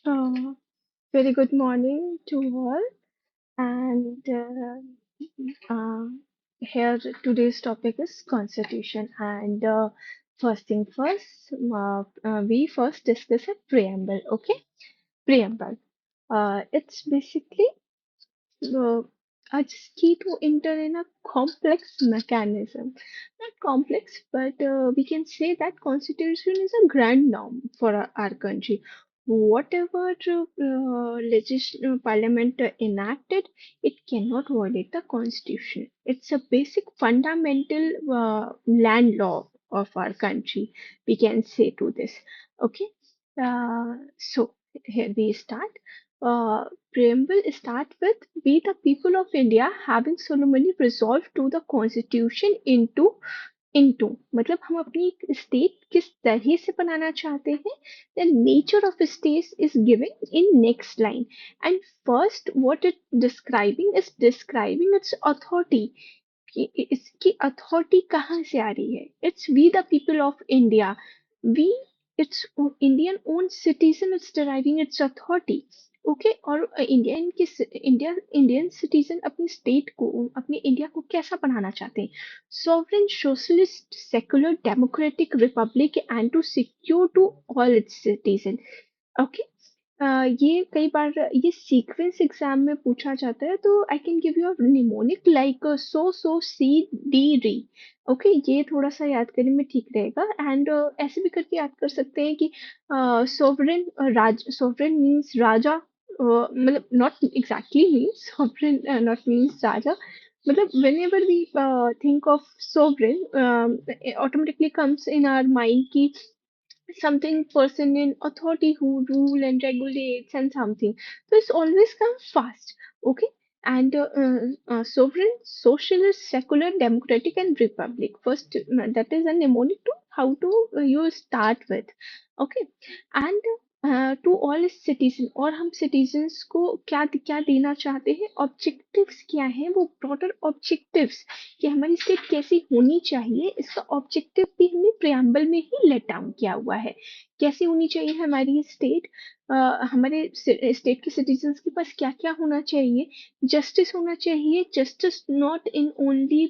Uh, Very good morning to all. And uh, here today's topic is Constitution. And first thing first, we first discuss a preamble. Okay, preamble. It's basically uh, a key to enter in a complex mechanism. Not complex, but we can say that Constitution is a grand norm for our country. Whatever Parliament enacted, it cannot violate the Constitution. It's a basic fundamental land law of our country. We can say to this. Okay. So here we start. Uh, Preamble start with we the people of India having solemnly resolved to the constitution into मतलब हम अपनी state किस तरह से बनाना चाहते हैं the nature of a state is given in next line and first what it describing its authority कि इसकी अथॉरिटी कहाँ से आ रही है it's we the people of India we its Indian own citizen it's deriving its authority okay और Indian citizen अपनी state को अपनी इंडिया को कैसा बनाना चाहते हैं sovereign socialist secular democratic republic and to secure to all its citizen okay ये कई बार ये सीक्वेंस एग्जाम में पूछा जाता है तो I can give you a mnemonic like so C D re okay ये थोड़ा सा याद करने में ठीक रहेगा एंड ऐसे भी करके याद कर सकते हैं कि सोवरेन सोवरेन मीन्स राजा मतलब not exactly means sovereign not means raja मतलब whenever we think of sovereign automatically comes in our mind कि something person in authority who rule and regulates and something so it's always come fast okay and sovereign socialist secular democratic and republic first that is a mnemonic to how to you start with okay and to all citizen और हम citizens को क्या क्या देना चाहते हैं objectives क्या हैं वो ब्रॉडर ऑब्जेक्टिव्स कि हमारी स्टेट कैसी होनी चाहिए इसका ऑब्जेक्टिव भी हमने प्रियम्बल में ही लेट डाउन किया हुआ है कैसी होनी चाहिए हमारी स्टेट हमारे स्टेट के सिटीजन्स के पास क्या क्या होना चाहिए जस्टिस होना चाहिए justice not in only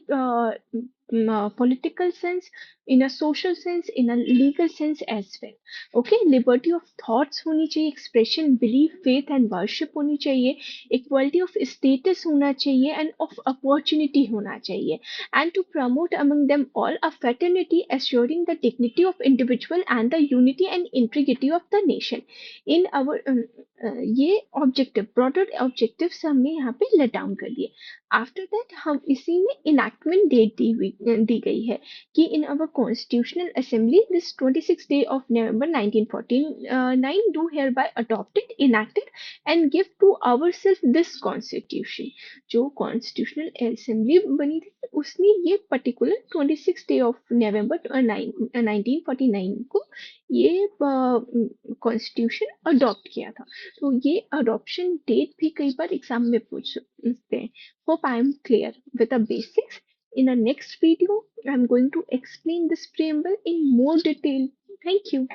political sense in a social sense in a legal sense as well okay liberty of thoughts होनी चाहिए expression belief faith and worship होनी चाहिए equality of status होना चाहिए and of opportunity होना चाहिए and to promote among them all a fraternity assuring the dignity of individual and the unity and integrity of the nation in our ये objective broader objectives हमने यहाँ पे let down कर दिए after that हम इसी में इनैक्टमेंट डेट दी गई है कि in our constitutional assembly this 26th day of November 1949 do hereby adopted enacted and give to ourselves this constitution जो constitutional assembly बनी थी उसने ये पर्टिकुलर 26 डे ऑफ नवंबर 1949 को ये कॉन्स्टिट्यूशन अडॉप्ट किया था तो ये अडॉप्शन डेट भी कई बार एग्जाम में पूछते हैं hope I am clear with the basics in the next video I'm going to explain this preamble in more detail thank you